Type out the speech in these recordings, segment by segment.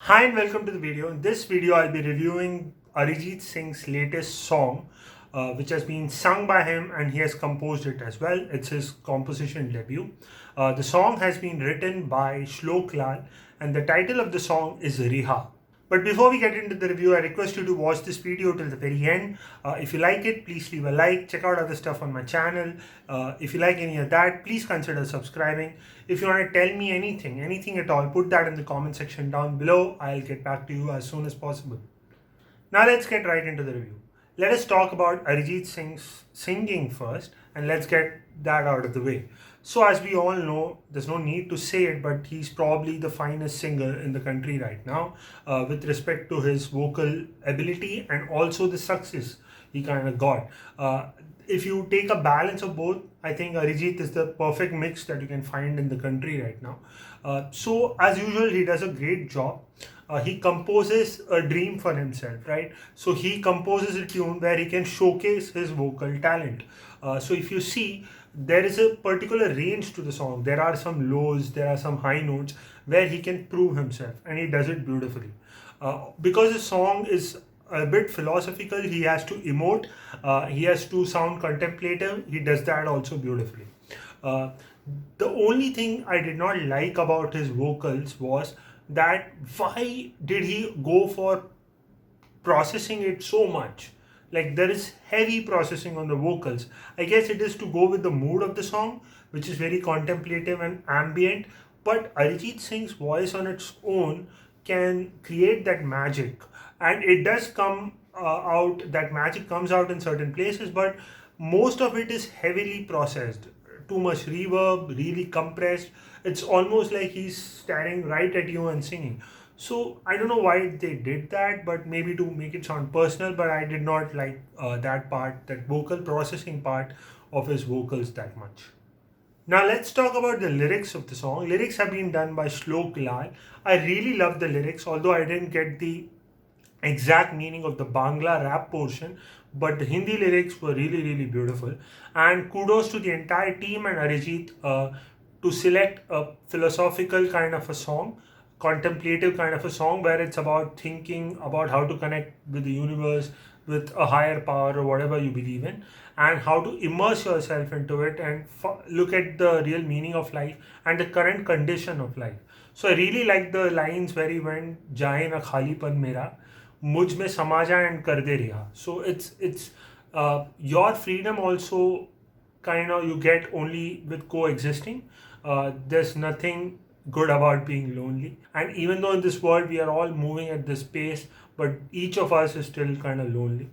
Hi and welcome to the video. In this video, I'll be reviewing Arijit Singh's latest song, which has been sung by him and he has composed it as well. It's his composition debut. The song has been written by Shloke Lal and the title of the song is Rihaa. But before we get into the review, I request you to watch this video till the very end. If you like it, please leave a like. Check out other stuff on my channel. If you like any of that, please consider subscribing. If you want to tell me anything at all, put that in the comment section down below. I'll get back to you as soon as possible. Now let's get right into the review. Let us talk about Arijit Singh's singing first and let's get that out of the way. So as we all know, there's no need to say it, but he's probably the finest singer in the country right now with respect to his vocal ability and also the success he kind of got. If you take a balance of both, I think Arijit is the perfect mix that you can find in the country right now. So as usual, he does a great job. He composes a dream for himself, right? So he composes a tune where he can showcase his vocal talent. So if you see, there is a particular range to the song. There are some lows, there are some high notes where he can prove himself, and he does it beautifully. Because the song is a bit philosophical, he has to emote, he has to sound contemplative, he does that also beautifully. Uh, the only thing I did not like about his vocals was that why did he go for processing it so much? Like there is heavy processing on the vocals. I guess it is to go with the mood of the song, which is very contemplative and ambient. But Arijit Singh's voice on its own can create that magic, and it does come out. That magic comes out in certain places, but most of it is heavily processed. Too much reverb, really compressed. It's almost like he's staring right at you and singing. So I don't know why they did that, but maybe to make it sound personal. But I did not like that part, that vocal processing part of his vocals that much. Now let's talk about the lyrics of the song. Lyrics have been done by Shloke Lal. I really love the lyrics, although I didn't get the exact meaning of the Bangla rap portion, but the Hindi lyrics were really beautiful. And kudos to the entire team and Arijit to select a philosophical kind of a song, contemplative kind of a song where it's about thinking about how to connect with the universe, with a higher power or whatever you believe in, and how to immerse yourself into it and look at the real meaning of life and the current condition of life. So I really like the lines where he went, "Jaye na khalipan mera, मुझ में समा जाए and कर दे रिहा." So it's your freedom also kind of you get only with coexisting. There's nothing good about being lonely. And even though in this world we are all moving at this pace, but each of us is still kind of lonely.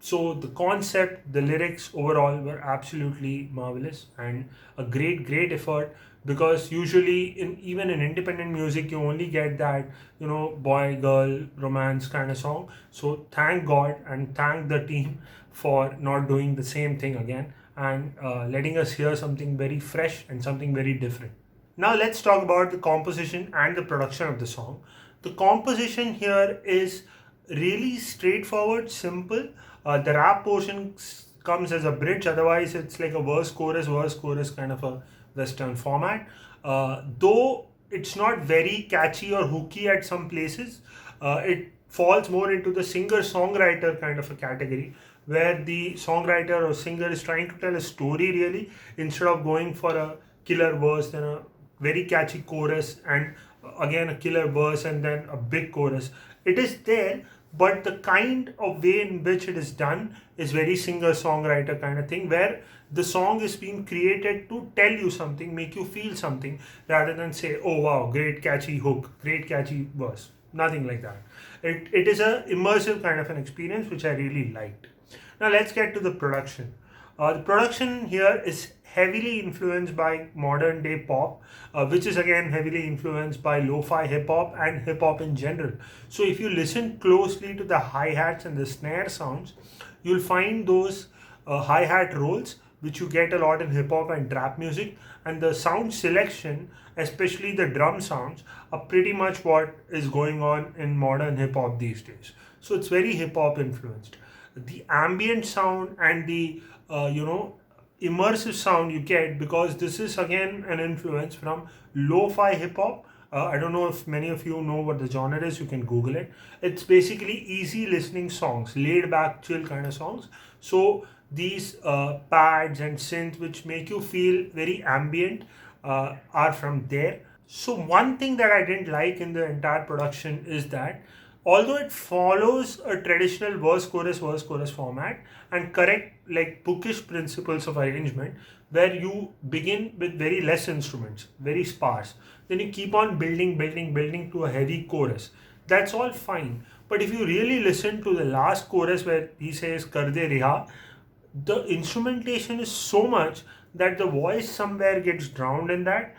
So the concept, the lyrics overall were absolutely marvelous and a great effort, because usually in even in independent music you only get that boy girl romance kind of song. So thank God and thank the team for not doing the same thing again and letting us hear something very fresh and something very different. Now let's talk about the composition and the production of the song. The composition here is really straightforward, simple. The rap portion comes as a bridge, otherwise it's like a verse chorus kind of a Western format. Though it's not very catchy or hooky at some places, it falls more into the singer-songwriter kind of a category, where the songwriter or singer is trying to tell a story really, instead of going for a killer verse, then a very catchy chorus, and again a killer verse, and then a big chorus. It is there, but the kind of way in which it is done is very singer-songwriter kind of thing, where the song is being created to tell you something, make you feel something, rather than say, "Oh wow, great catchy hook, great catchy verse." Nothing like that. It is a immersive kind of an experience which I really liked. Now let's get to the production. The production here is heavily influenced by modern day pop, which is again heavily influenced by lo-fi hip hop and hip hop in general. So if you listen closely to the hi-hats and the snare sounds, you'll find those hi-hat rolls which you get a lot in hip hop and rap music, and the sound selection, especially the drum sounds, are pretty much what is going on in modern hip hop these days. So it's very hip hop influenced. The ambient sound and the immersive sound you get, because this is again an influence from lo-fi hip hop I don't know if many of you know what the genre is. You can Google it. It's basically easy listening songs, laid back, chill kind of songs. So these pads and synth, which make you feel very ambient, are from there. So one thing that I didn't like in the entire production is that although it follows a traditional verse chorus format and correct like bookish principles of arrangement, where you begin with very less instruments, very sparse, then you keep on building to a heavy chorus. That's all fine. But if you really listen to the last chorus where he says Kar de Rihaa, the instrumentation is so much that the voice somewhere gets drowned in that.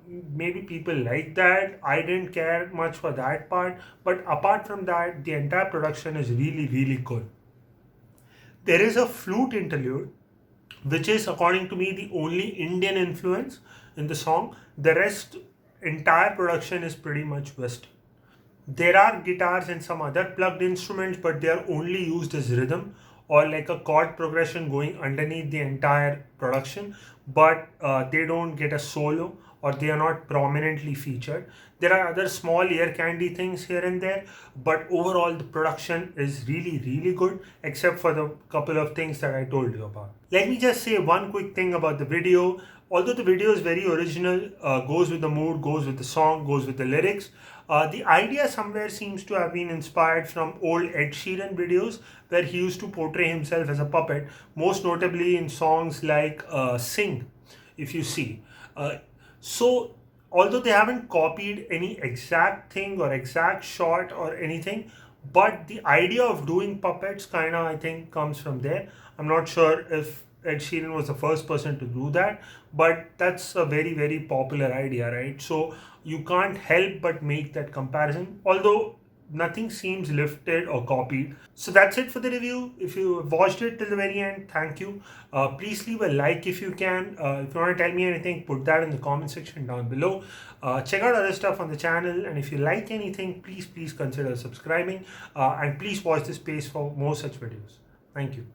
Maybe people like that. I didn't care much for that part, but apart from that, the entire production is really, really good. There is a flute interlude, which is, according to me, the only Indian influence in the song. The rest, entire production is pretty much Western. There are guitars and some other plugged instruments, but they are only used as rhythm or like a chord progression going underneath the entire production, but they don't get a solo or they are not prominently featured. There are other small ear candy things here and there, but overall the production is really, really good, except for the couple of things that I told you about. Let me just say one quick thing about the video. Although the video is very original, goes with the mood, goes with the song, goes with the lyrics, the idea somewhere seems to have been inspired from old Ed Sheeran videos where he used to portray himself as a puppet, most notably in songs like Sing, if you see. So, although they haven't copied any exact thing or exact shot or anything, but the idea of doing puppets kind of, I think, comes from there. I'm not sure if Ed Sheeran was the first person to do that, but that's a very, very popular idea, right? So you can't help but make that comparison, although nothing seems lifted or copied. So that's it for the review. If you watched it till the very end, thank you. Please leave a like if you can. If you want to tell me anything, put that in the comment section down below. Check out other stuff on the channel, and if you like anything, please consider subscribing, and please watch this space for more such videos. Thank you.